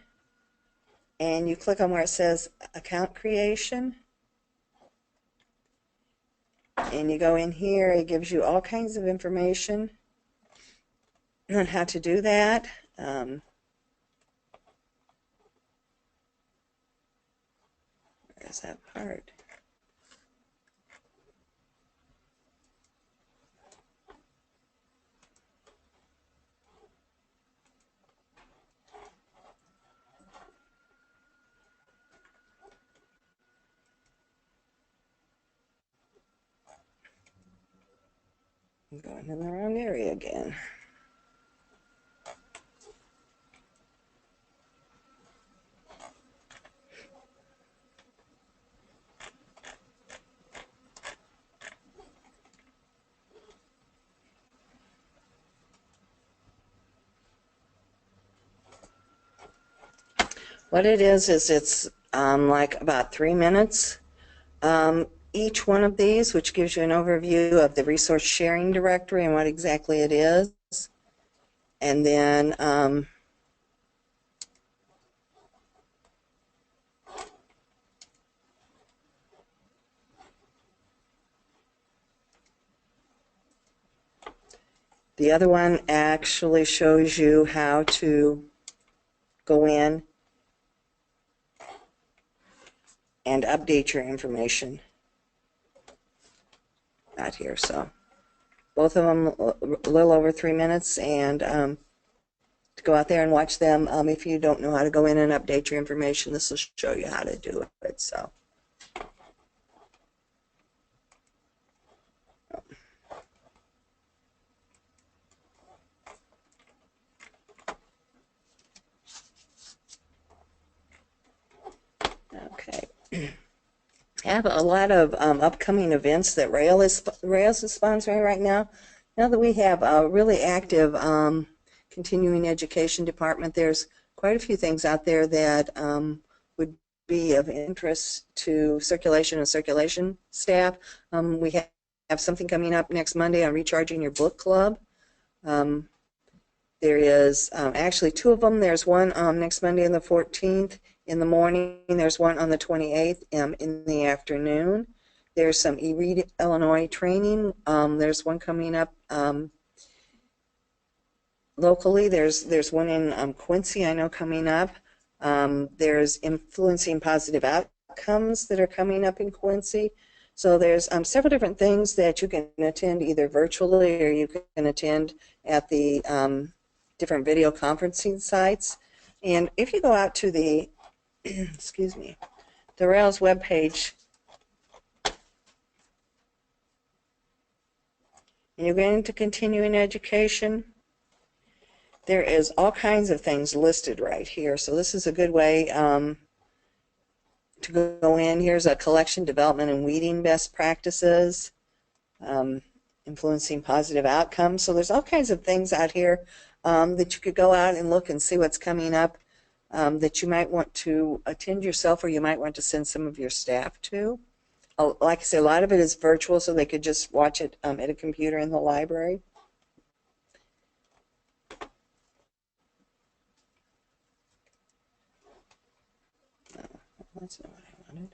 and you click on where it says Account Creation, and you go in here, it gives you all kinds of information on how to do that. Where's that part? I'm going in the wrong area again. What it is it's like about 3 minutes. Each one of these, which gives you an overview of the resource sharing directory and what exactly it is. And then the other one actually shows you how to go in and update your information out here. So both of them a little over 3 minutes, and to go out there and watch them. If you don't know how to go in and update your information, this will show you how to do it. So. Okay. I have a lot of upcoming events that Rails is sponsoring right now. Now that we have a really active continuing education department, there's quite a few things out there that would be of interest to circulation and circulation staff. We have something coming up next Monday on Recharging Your Book Club. There is actually 2 of them. There's one next Monday on the 14th in the morning. There's one on the 28th in the afternoon. There's some eRead Illinois training. There's one coming up locally. There's one in Quincy, I know, coming up. There's Influencing Positive Outcomes that are coming up in Quincy. So there's several different things that you can attend either virtually or you can attend at the different video conferencing sites. And if you go out to the excuse me, the Rails webpage, and you're going to continuing education, there is all kinds of things listed right here. So this is a good way to go in. Here's a collection, development, and weeding best practices, influencing positive outcomes. So there's all kinds of things out here that you could go out and look and see what's coming up that you might want to attend yourself, or you might want to send some of your staff to. Like I said, a lot of it is virtual, so they could just watch it at a computer in the library. No, that's not what I wanted.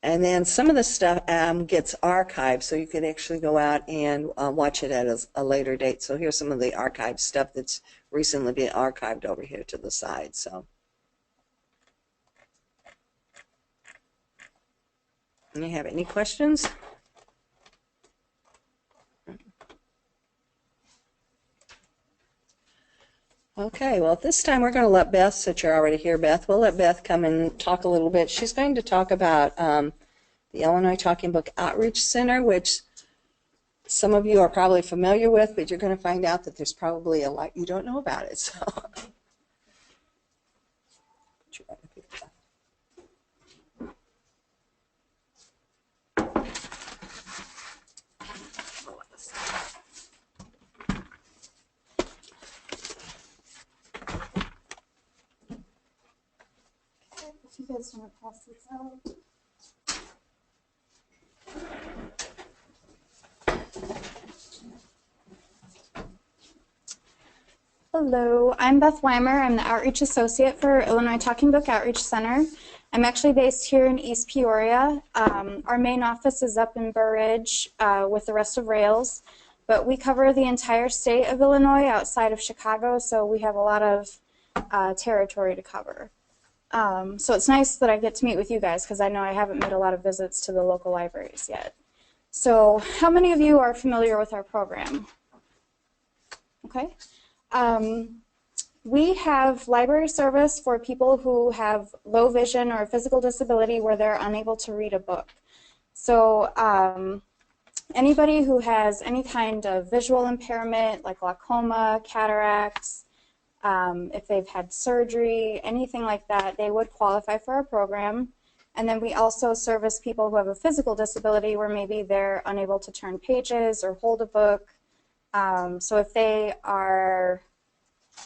And then some of the stuff gets archived, so you can actually go out and watch it at a later date. So here's some of the archived stuff that's recently been archived over here to the side. So, do you have any questions? Okay, well, at this time we're going to let Beth, since you're already here, Beth, we'll let Beth come and talk a little bit. She's going to talk about the Illinois Talking Book Outreach Center, which some of you are probably familiar with, but you're going to find out that there's probably a lot you don't know about it. So. guys want to pass this out? Hello, I'm Beth Weimer. I'm the Outreach Associate for Illinois Talking Book Outreach Center. I'm actually based here in East Peoria. Our main office is up in Burr Ridge with the rest of Rails, but we cover the entire state of Illinois outside of Chicago, so we have a lot of territory to cover. So it's nice that I get to meet with you guys because I know I haven't made a lot of visits to the local libraries yet. So how many of you are familiar with our program? Okay. We have library service for people who have low vision or physical disability where they're unable to read a book. So anybody who has any kind of visual impairment like glaucoma, cataracts, if they've had surgery, anything like that, they would qualify for our program. And then we also service people who have a physical disability where maybe they're unable to turn pages or hold a book. So if they are,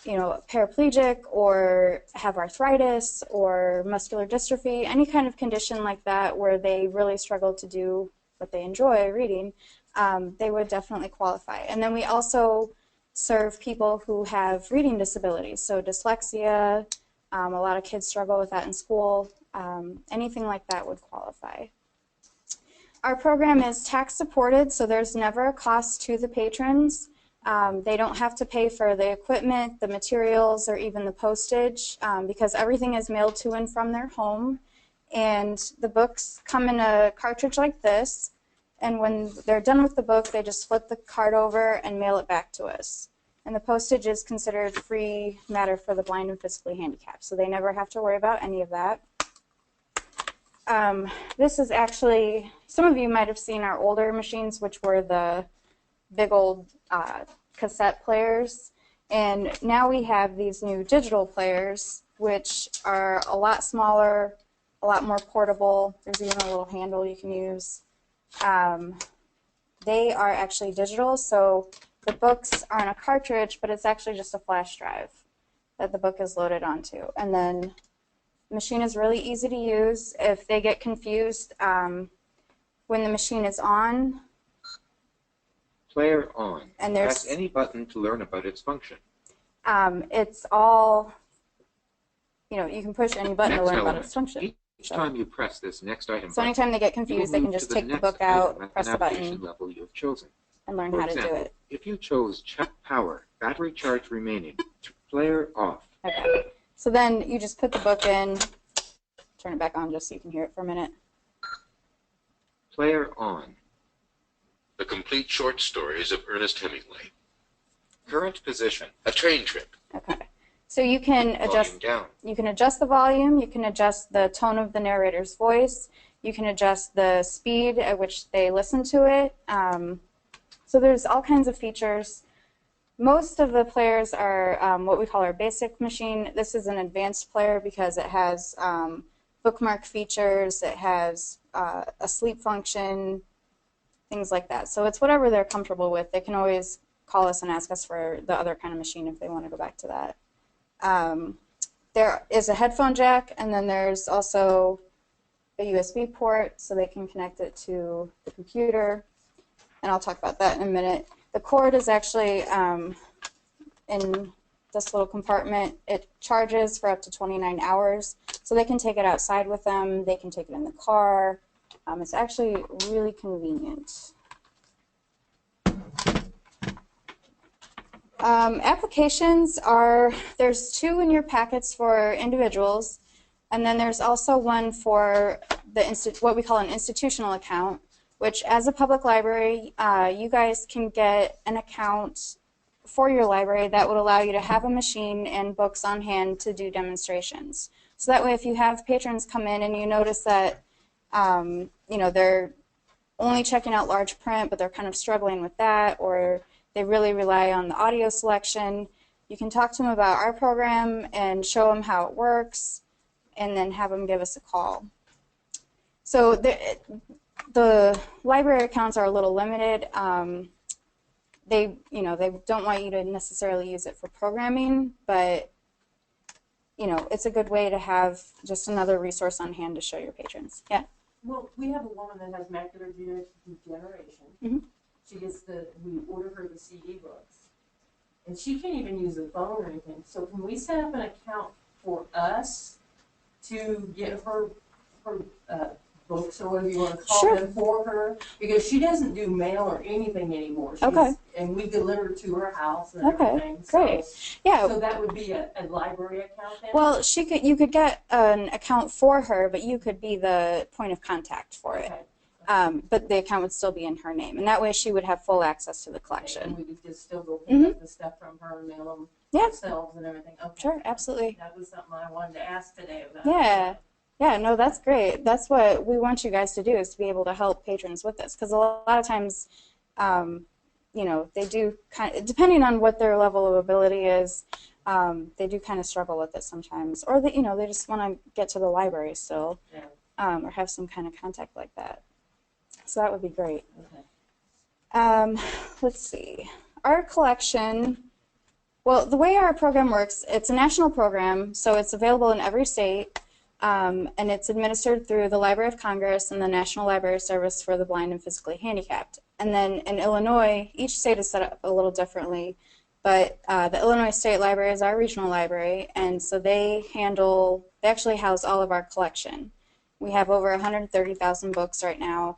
paraplegic or have arthritis or muscular dystrophy, any kind of condition like that where they really struggle to do what they enjoy reading, they would definitely qualify. And then we also serve people who have reading disabilities, so dyslexia, a lot of kids struggle with that in school, anything like that would qualify. Our program is tax supported, so there's never a cost to the patrons. They don't have to pay for the equipment, the materials, or even the postage because everything is mailed to and from their home. And the books come in a cartridge like this. And when they're done with the book, they just flip the card over and mail it back to us. And the postage is considered free matter for the blind and physically handicapped. So they never have to worry about any of that. This is actually, some of you might have seen our older machines, which were the big old cassette players. And now we have these new digital players, which are a lot smaller, a lot more portable. There's even a little handle you can use. They are actually digital, so the books are on a cartridge, but it's actually just a flash drive that the book is loaded onto. And then the machine is really easy to use. If they get confused when the machine is on, Player on. And there's- Press any button to learn about its function. it's all, you can push any button to Next learn about element. its function. Each time you press this next item So button, anytime they get you will confused, they can move just to take the next book item out, at press the the navigation button, level you have chosen. and learn For how to do example, it. if you chose check power, battery charge remaining, player off. Okay. So then you just put the book in, turn it back on just so you can hear it for a minute. Player on. The complete short stories of Ernest Hemingway. Current position, a train trip. Okay. So you can adjust. Volume down. You can adjust the volume. You can adjust the tone of the narrator's voice. You can adjust the speed at which they listen to it. So there's all kinds of features. Most of the players are what we call our basic machine. This is an advanced player because it has bookmark features. It has a sleep function, things like that. So it's whatever they're comfortable with. They can always call us and ask us for the other kind of machine if they want to go back to that. There is a headphone jack, and then there's also a USB port so they can connect it to the computer, and I'll talk about that in a minute. The cord is actually in this little compartment. It charges for up to 29 hours, so they can take it outside with them. They can take it in the car. It's actually really convenient. Applications are, there's 2 in your packets for individuals, and then there's also one for the what we call an institutional account, which as a public library, you guys can get an account for your library that would allow you to have a machine and books on hand to do demonstrations. So that way if you have patrons come in and you notice that they're only checking out large print, but they're kind of struggling with that, or they really rely on the audio selection, you can talk to them about our program and show them how it works, and then have them give us a call. So the library accounts are a little limited. They don't want you to necessarily use it for programming, but you know, it's a good way to have just another resource on hand to show your patrons. Yeah. Well, we have a woman that has macular degeneration. Mhm. She gets we order her the CD books. And she can't even use the phone or anything. So can we set up an account for us to get her books or whatever you want to call Sure. them for her? Because she doesn't do mail or anything anymore. Okay. And we deliver to her house and Okay, everything. great. Yeah. So that would be a library account then? Well, you could get an account for her, but you could be the point of contact for it. Okay. But the account would still be in her name, and that way she would have full access to the And collection. we could just still go pick up the stuff from her and mail them Yeah. ourselves and everything. Okay. Sure, absolutely. That was something I wanted to ask today about. Yeah. Yeah, no, that's great. That's what we want you guys to do, is to be able to help patrons with this, because a lot of times, you know, they do kind of, depending on what their level of ability is, they do kind of struggle with it sometimes, or you know, they just want to get to the library still, Yeah. or have some kind of contact like that. So that would be great. Okay. Let's see. Our collection, well, the way our program works, it's a national program, so it's available in every state, and it's administered through the Library of Congress and the National Library Service for the Blind and Physically Handicapped. And then in Illinois, each state is set up a little differently, but the Illinois State Library is our regional library, and so they actually house all of our collection. We have over 130,000 books right now,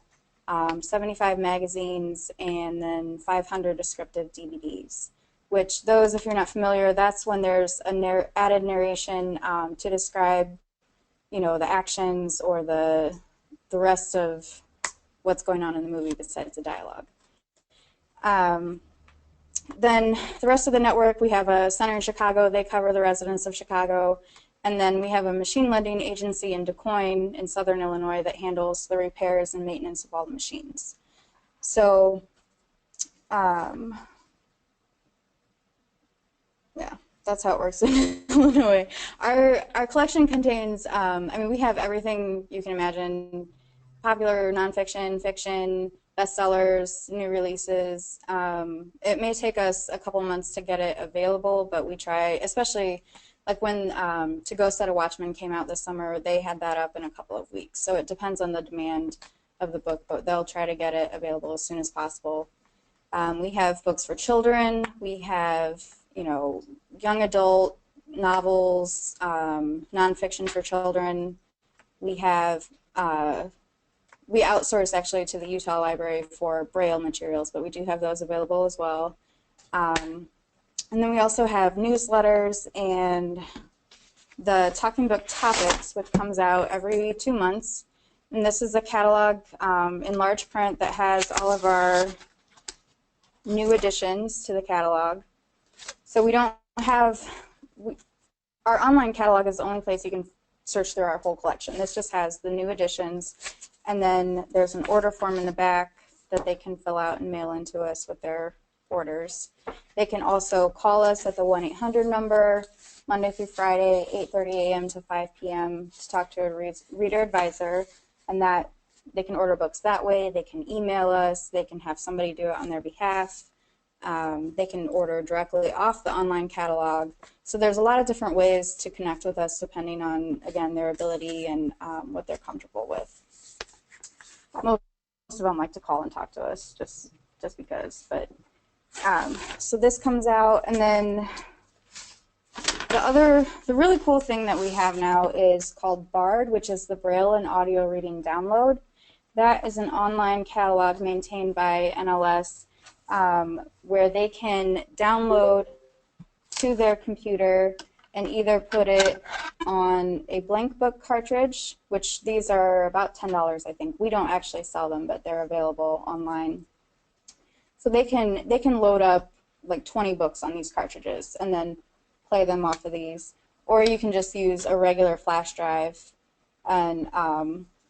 75 magazines, and then 500 descriptive DVDs, which those, if you're not familiar, that's when there's added narration to describe, you know, the actions or the rest of what's going on in the movie besides the dialogue. Then the rest of the network, we have a center in Chicago. They cover the residents of Chicago. And then we have a machine lending agency in DuQuoin in southern Illinois that handles the repairs and maintenance of all the machines. So, yeah, that's how it works in Illinois. Our collection contains, I mean, we have everything you can imagine: popular, nonfiction, fiction, bestsellers, new releases. It may take us a couple months to get it available, but we try, especially like when To Go Set a Watchman came out this summer, they had that up in a couple of weeks. So it depends on the demand of the book, but they'll try to get it available as soon as possible. We have books for children. We have, you know, young adult novels, nonfiction for children. We have, we outsource actually to the Utah Library for Braille materials, but we do have those available as well. And then we also have newsletters and the Talking Book Topics, which comes out every 2 months. And this is a catalog in large print that has all of our new additions to the catalog. So we don't have, our online catalog is the only place you can search through our whole collection. This just has the new additions. And then there's an order form in the back that they can fill out and mail into us with their orders. They can also call us at the 1-800 number Monday through Friday, 8:30 a.m. to 5 p.m. to talk to a reader advisor, and that they can order books that way. They can email us. They can have somebody do it on their behalf. They can order directly off the online catalog. So there's a lot of different ways to connect with us depending on, again, their ability and what they're comfortable with. Most of them like to call and talk to us just because, but so this comes out, and then the really cool thing that we have now is called BARD, which is the Braille and Audio Reading Download. That is an online catalog maintained by NLS where they can download to their computer and either put it on a blank book cartridge, which these are about $10, I think. We don't actually sell them, but they're available online. So they can load up like 20 books on these cartridges and then play them off of these. Or you can just use a regular flash drive and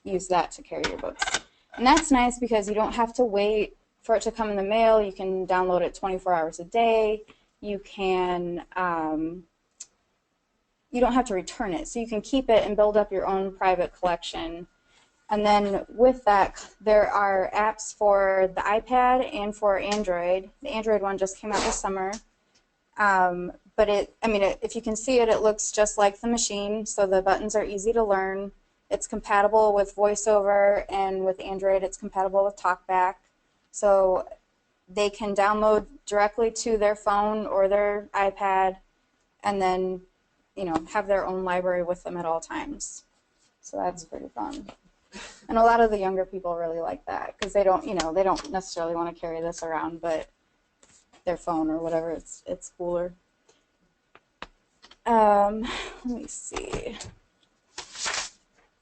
use that to carry your books. And that's nice because you don't have to wait for it to come in the mail. You can download it 24 hours a day. You can, you don't have to return it. So you can keep it and build up your own private collection. And then with that, there are apps for the iPad and for Android. The Android one just came out this summer. but if you can see it, it looks just like the machine, so the buttons are easy to learn. It's compatible with VoiceOver, and with Android, it's compatible with TalkBack. So they can download directly to their phone or their iPad, and then, have their own library with them at all times. So that's pretty fun. And a lot of the younger people really like that because they don't necessarily want to carry this around, but their phone or whatever, it's cooler. Let me see. I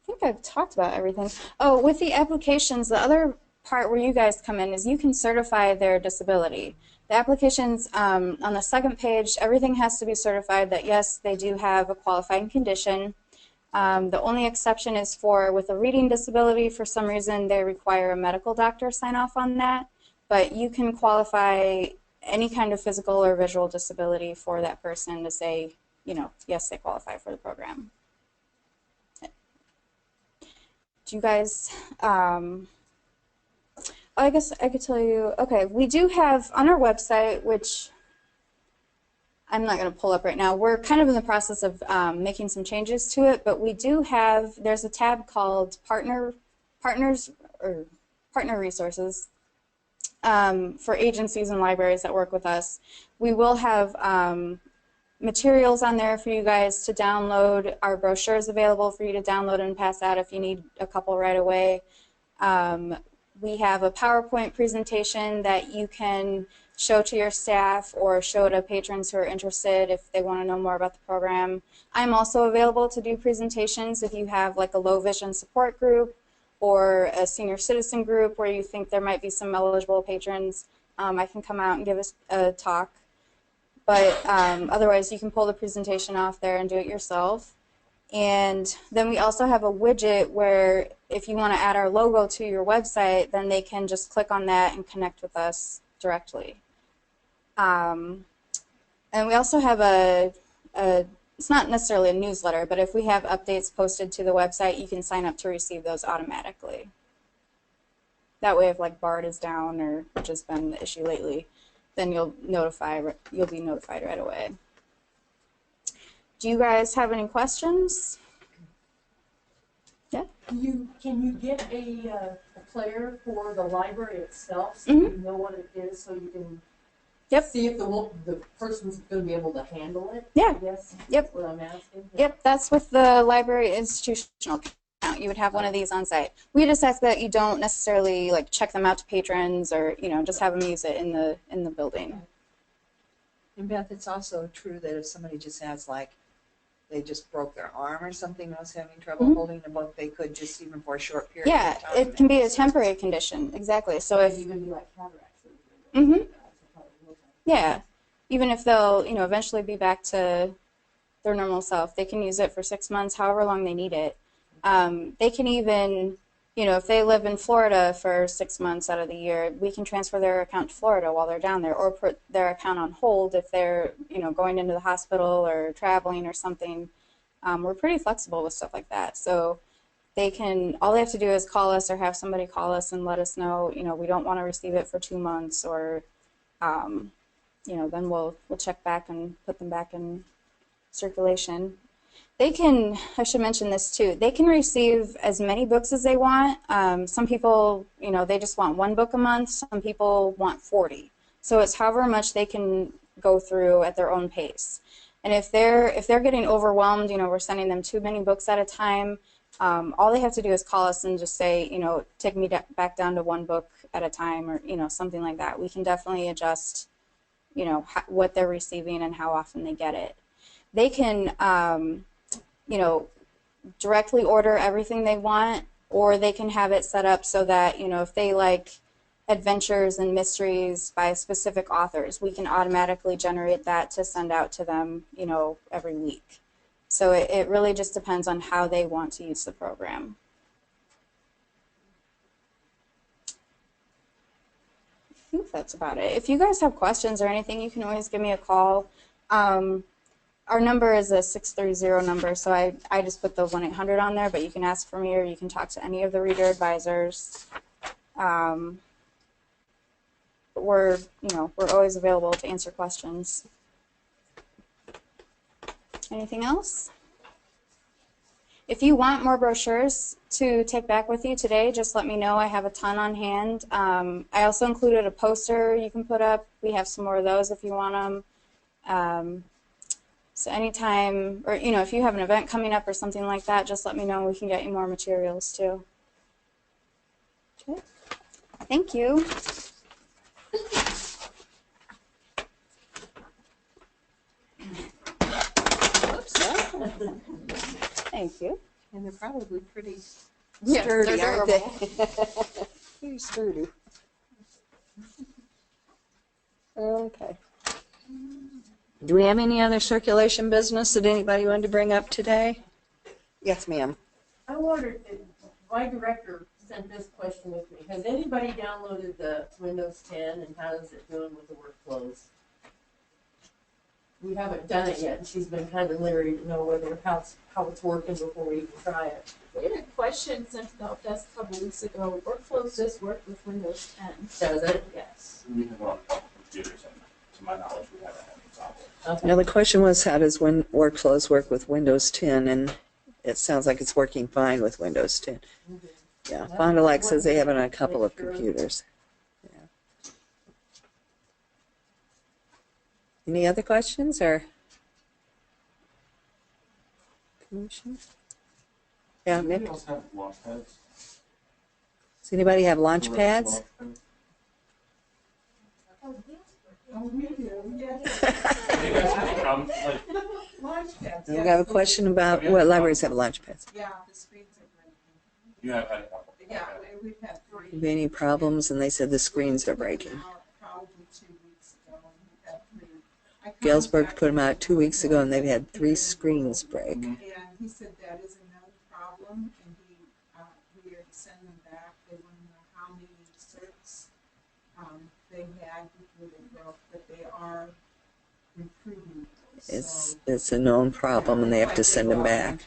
think I've talked about everything. Oh, with the applications, the other part where you guys come in is you can certify their disability. The applications, on the second page, everything has to be certified that, yes, they do have a qualifying condition. The only exception is with a reading disability, for some reason, they require a medical doctor sign off on that. But you can qualify any kind of physical or visual disability for that person to say, yes, they qualify for the program. Do you guys, I guess I could tell you, okay, we do have on our website, which I'm not going to pull up right now. We're kind of in the process of making some changes to it, but we do have, there's a tab called Partner Resources for agencies and libraries that work with us. We will have materials on there for you guys to download. Our brochure is available for you to download and pass out if you need a couple right away. We have a PowerPoint presentation that you can show to your staff or show to patrons who are interested if they want to know more about the program. I'm also available to do presentations if you have like a low vision support group or a senior citizen group where you think there might be some eligible patrons. I can come out and give a talk. But otherwise, you can pull the presentation off there and do it yourself. And then we also have a widget where if you want to add our logo to your website, then they can just click on that and connect with us directly. And we also have it's not necessarily a newsletter, but if we have updates posted to the website, you can sign up to receive those automatically. That way, if like BARD is down, or which has been the issue lately, then you'll be notified right away. Do you guys have any questions? Yeah. Can you get a player for the library itself so you know what it is, so you can see if the person's going to be able to handle it? Yeah. Yes. Yep. That's what I'm asking. Yep. That's with the library institutional account. You would have one of these on site. We just ask that you don't necessarily like check them out to patrons, or just have them use it in the building. And Beth, it's also true that if somebody just has they just broke their arm or something and was having trouble holding the book, they could just, even for a short period of time. Yeah, it can be a temporary condition. Exactly. So if even be like cataracts. Yeah, even if they'll eventually be back to their normal self, they can use it for 6 months, however long they need it. They can even, if they live in Florida for 6 months out of the year, we can transfer their account to Florida while they're down there, or put their account on hold if they're, going into the hospital or traveling or something. We're pretty flexible with stuff like that. So all they have to do is call us or have somebody call us and let us know, we don't want to receive it for 2 months, or, then we'll check back and put them back in circulation. They can, I should mention this too, they can receive as many books as they want. Some people, they just want 1 book a month. Some people want 40. So it's however much they can go through at their own pace. And if they're getting overwhelmed, we're sending them too many books at a time, all they have to do is call us and just say, take me back down to 1 book at a time, or, something like that. We can definitely adjust, what they're receiving and how often they get it. They can, directly order everything they want, or they can have it set up so that, if they like adventures and mysteries by specific authors, we can automatically generate that to send out to them, every week. So it really just depends on how they want to use the program. I think that's about it. If you guys have questions or anything, you can always give me a call. Our number is a 630 number, so I just put the 1-800 on there, but you can ask for me or you can talk to any of the reader advisors. We're always available to answer questions. Anything else? If you want more brochures to take back with you today, just let me know. I have a ton on hand. I also included a poster you can put up. We have some more of those if you want them. So anytime, or if you have an event coming up or something like that, just let me know. We can get you more materials too. Okay. Thank you. Thank you. And they're probably pretty Sturdy, they're aren't they? Pretty sturdy. Okay. Do we have any other circulation business that anybody wanted to bring up today? Yes, ma'am. I wondered, my director sent this question with me. Has anybody downloaded the Windows 10 and how is it doing with the workflows? We haven't done it yet, and she's been kind of leery to know whether how it's working before we even try it. We had a question sent about this a couple weeks ago. Workflows does work with Windows 10. Does it? Yes. We have on computers, and to my knowledge, we haven't had any problems. Okay. Now the question was, how does workflows work with Windows 10? And it sounds like it's working fine with Windows 10. Yeah, Fond du Lac says they have it on a couple of computers. Yeah. Any other questions or? Commission? Yeah, Nick? Anybody else have launch pads? Does anybody have launch pads? We have a question about what libraries have launch pads. Yeah, the screens are breaking. You have had a couple. Yeah, we've had three. Have any problems? And they said the screens are breaking. Probably 2 weeks ago, and we've had three. I Galesburg contacted put them out 2 weeks ago, and they've had 3 screens break. And he said that is another problem, and we are to send them back. They want to know how many certs they had before they broke, but they are improving. It's a known problem, and they have to send them back.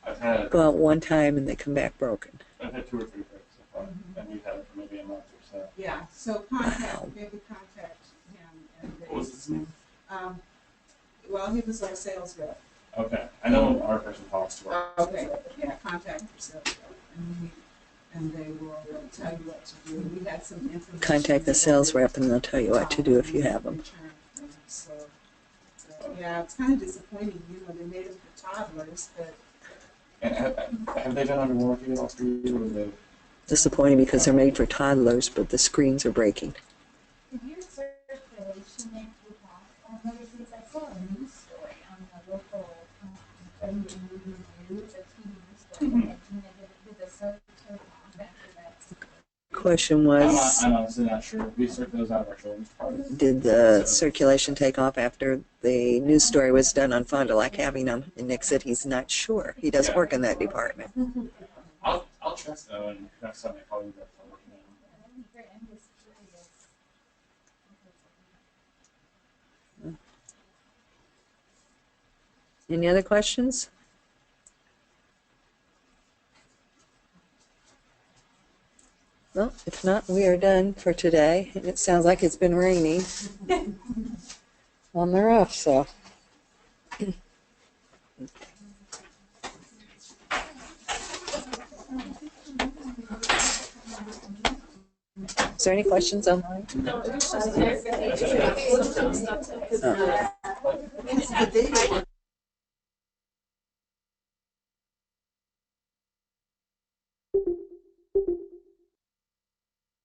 I've had Go out one time, and they come back broken. 2 or 3 breaks so far, and we've had it for maybe a month or so. Yeah, so maybe contact him and What was his name? well, he was our sales rep. Okay, I know our person talks to our Okay, yeah, contact your sales rep, and they will tell you what to do. We had some information. Contact the sales rep, and they'll tell you what to do if you have them. So, yeah, it's kind of disappointing, they made them for toddlers, but. And have they been under warranty at all for you, or they? Disappointing because they're made for toddlers, but the screens are breaking. Did your circulation make you talk? I noticed since I saw a news story on the local, news, a TV news story, that did the search take off after that? Question was, I'm honestly not sure. We sort those out of our children's department. did the circulation take off after the news story was done on Fond du Lac having them? And Nick said he's not sure. He doesn't work in that department. I'll check though, and next time I call you guys, I'll let you know. That'd be great. I'm just curious. Any other questions? Well, if not, we are done for today. And it sounds like it's been raining on the roof, so. Is there any questions online? No, it's just